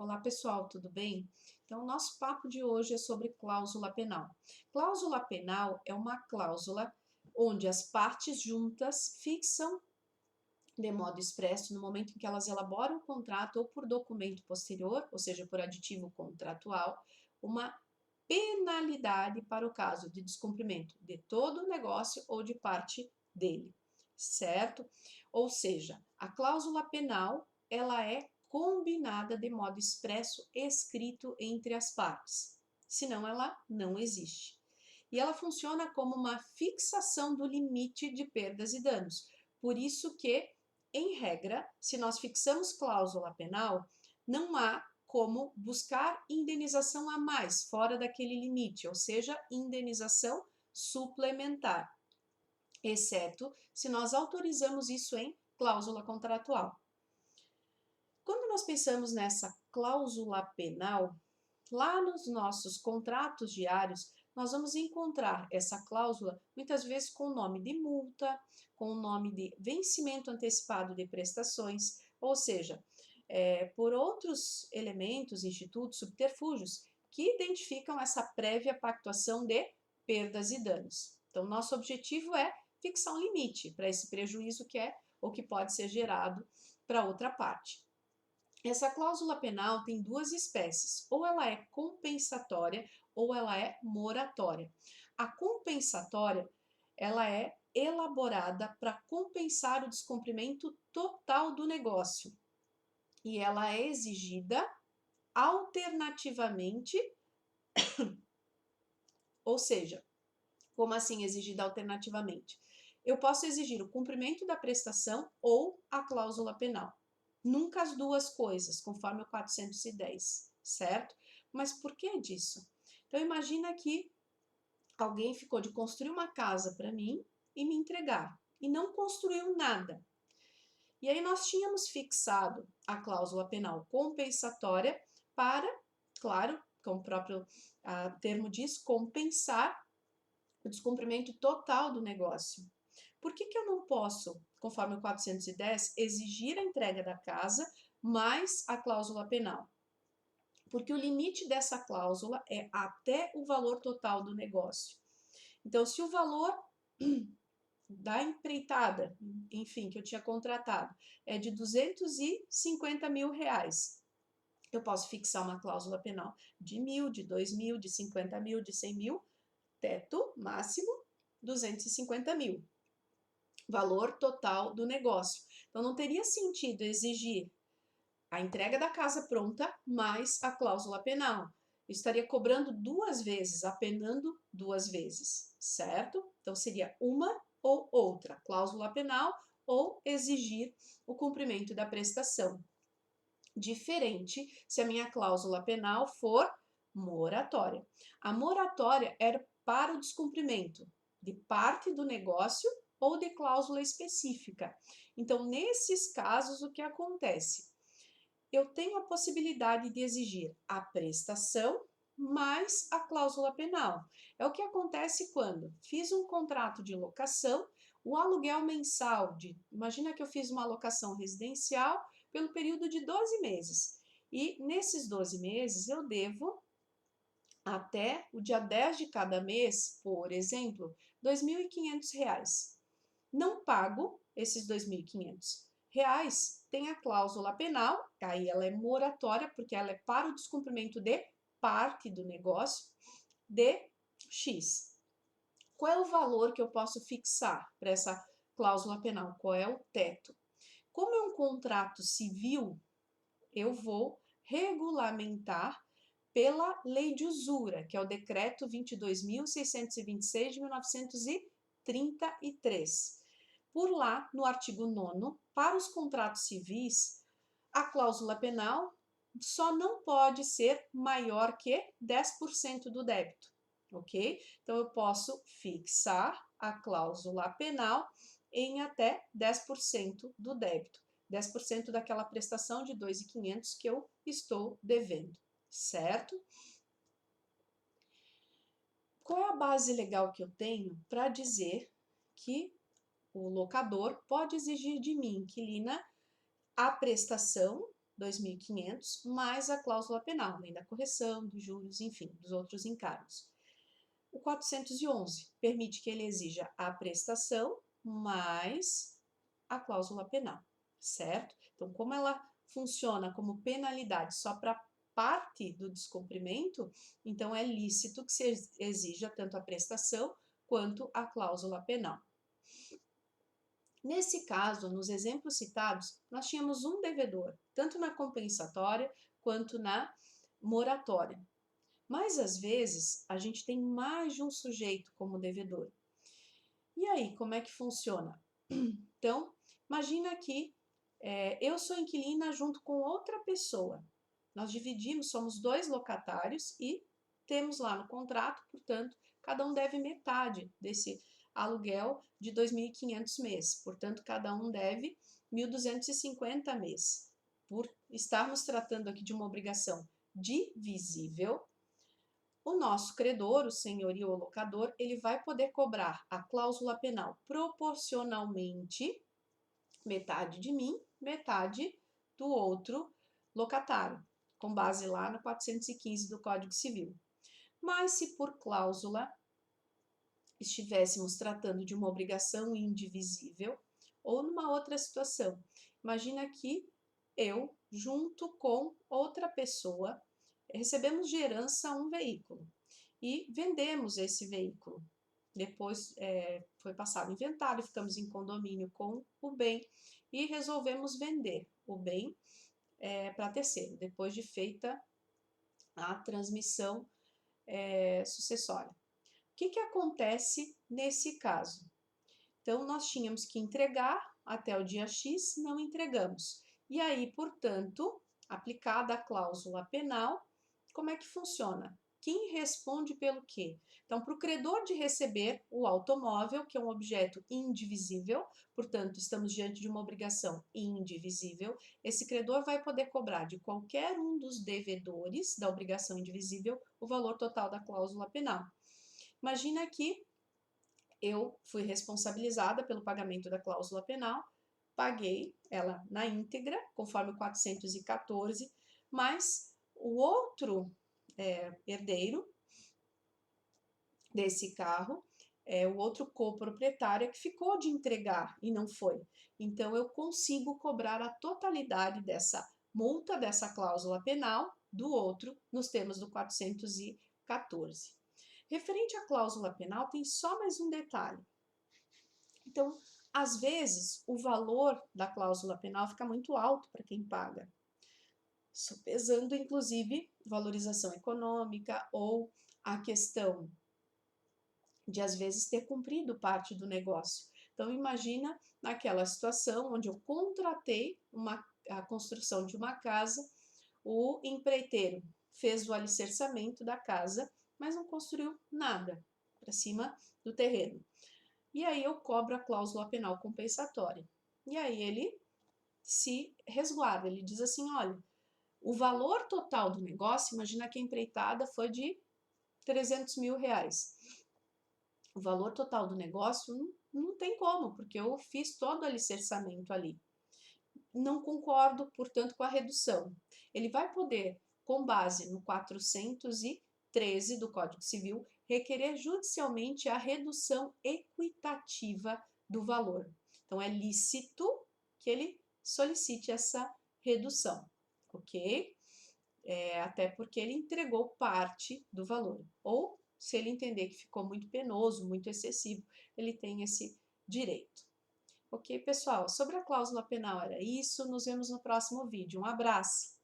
Olá pessoal, tudo bem? Então, o nosso papo de hoje é sobre cláusula penal. Cláusula penal é uma cláusula onde as partes juntas fixam de modo expresso no momento em que elas elaboram o contrato ou por documento posterior, ou seja, por aditivo contratual, uma penalidade para o caso de descumprimento de todo o negócio ou de parte dele, certo? Ou seja, a cláusula penal, ela é combinada de modo expresso, escrito entre as partes, senão ela não existe. E ela funciona como uma fixação do limite de perdas e danos. Por isso que, em regra, se nós fixamos cláusula penal, não há como buscar indenização a mais, fora daquele limite, ou seja, indenização suplementar, exceto se nós autorizamos isso em cláusula contratual. Quando nós pensamos nessa cláusula penal, lá nos nossos contratos diários, nós vamos encontrar essa cláusula muitas vezes com o nome de multa, com o nome de vencimento antecipado de prestações, ou seja, por outros elementos, institutos, subterfúgios que identificam essa prévia pactuação de perdas e danos. Então, nosso objetivo é fixar um limite para esse prejuízo que é ou que pode ser gerado para outra parte. Essa cláusula penal tem duas espécies, ou ela é compensatória ou ela é moratória. A compensatória, ela é elaborada para compensar o descumprimento total do negócio e ela é exigida alternativamente, ou seja, como assim exigida alternativamente? Eu posso exigir o cumprimento da prestação ou a cláusula penal. Nunca as duas coisas, conforme o 410, certo? Mas por que disso? Então, imagina que alguém ficou de construir uma casa para mim e me entregar, e não construiu nada. E aí nós tínhamos fixado a cláusula penal compensatória para, claro, como o próprio termo diz, compensar o descumprimento total do negócio. Por que eu não posso, conforme o 410, exigir a entrega da casa mais a cláusula penal? Porque o limite dessa cláusula é até o valor total do negócio. Então, se o valor da empreitada, enfim, que eu tinha contratado, é de 250 mil reais, eu posso fixar uma cláusula penal de 1.000, de 2.000, de 50 mil, de 100 mil, teto máximo 250 mil, valor total do negócio. Então, não teria sentido exigir a entrega da casa pronta mais a cláusula penal. Eu estaria cobrando duas vezes, apenando duas vezes, certo? Então, seria uma ou outra, cláusula penal ou exigir o cumprimento da prestação. Diferente se a minha cláusula penal for moratória. A moratória era para o descumprimento de parte do negócio ou de cláusula específica. Então, nesses casos, o que acontece? Eu tenho a possibilidade de exigir a prestação mais a cláusula penal. É o que acontece quando fiz um contrato de locação, o aluguel mensal imagina que eu fiz uma locação residencial pelo período de 12 meses. E nesses 12 meses eu devo até o dia 10 de cada mês, por exemplo, R$ 2.500. Não pago esses R$ 2.500, tem a cláusula penal, aí ela é moratória, porque ela é para o descumprimento de parte do negócio, de X. Qual é o valor que eu posso fixar para essa cláusula penal? Qual é o teto? Como é um contrato civil, eu vou regulamentar pela lei de usura, que é o decreto 22.626 de 1933. Por lá, no artigo 9º, para os contratos civis, a cláusula penal só não pode ser maior que 10% do débito, ok? Então, eu posso fixar a cláusula penal em até 10% do débito, 10% daquela prestação de R$ 2.500 que eu estou devendo, certo? Qual é a base legal que eu tenho para dizer que o locador pode exigir de mim, inquilina, a prestação 2.500 mais a cláusula penal, além da correção, dos juros, enfim, dos outros encargos. O 411 permite que ele exija a prestação mais a cláusula penal, certo? Então, como ela funciona como penalidade só para parte do descumprimento, então é lícito que se exija tanto a prestação quanto a cláusula penal. Nesse caso, nos exemplos citados, nós tínhamos um devedor, tanto na compensatória quanto na moratória. Mas, às vezes, a gente tem mais de um sujeito como devedor. E aí, como é que funciona? Então, imagina que eu sou inquilina junto com outra pessoa. Nós dividimos, somos 2 locatários e temos lá no contrato, portanto, cada um deve metade desse aluguel de 2.500 mês. Portanto, cada um deve 1.250 mês. Por estarmos tratando aqui de uma obrigação divisível, o nosso credor, o senhorio ou locador, ele vai poder cobrar a cláusula penal proporcionalmente, metade de mim, metade do outro locatário, com base lá no 415 do Código Civil. Mas se por cláusula estivéssemos tratando de uma obrigação indivisível ou numa outra situação, imagina que eu, junto com outra pessoa, recebemos de herança um veículo e vendemos esse veículo. Depois foi passado inventário, ficamos em condomínio com o bem e resolvemos vender o bem para terceiro, depois de feita a transmissão sucessória. O que acontece nesse caso? Então, nós tínhamos que entregar até o dia X, não entregamos. E aí, portanto, aplicada a cláusula penal, como é que funciona? Quem responde pelo quê? Então, para o credor de receber o automóvel, que é um objeto indivisível, portanto, estamos diante de uma obrigação indivisível, esse credor vai poder cobrar de qualquer um dos devedores da obrigação indivisível o valor total da cláusula penal. Imagina que eu fui responsabilizada pelo pagamento da cláusula penal, paguei ela na íntegra, conforme o 414, mas o outro herdeiro desse carro, o outro coproprietário é que ficou de entregar e não foi. Então, eu consigo cobrar a totalidade dessa multa, dessa cláusula penal, do outro, nos termos do 414. Referente à cláusula penal, tem só mais um detalhe. Então, às vezes, o valor da cláusula penal fica muito alto para quem paga, pesando, inclusive, valorização econômica ou a questão de, às vezes, ter cumprido parte do negócio. Então, imagina naquela situação onde eu contratei a construção de uma casa, o empreiteiro fez o alicerçamento da casa, mas não construiu nada para cima do terreno. E aí eu cobro a cláusula penal compensatória. E aí ele se resguarda, ele diz assim, olha, o valor total do negócio, imagina que a empreitada foi de 300 mil reais. O valor total do negócio não tem como, porque eu fiz todo o alicerçamento ali. Não concordo, portanto, com a redução. Ele vai poder, com base no 413 do Código Civil, requerer judicialmente a redução equitativa do valor. Então, é lícito que ele solicite essa redução, ok? Até porque ele entregou parte do valor. Ou, se ele entender que ficou muito penoso, muito excessivo, ele tem esse direito. Ok, pessoal? Sobre a cláusula penal era isso. Nos vemos no próximo vídeo. Um abraço!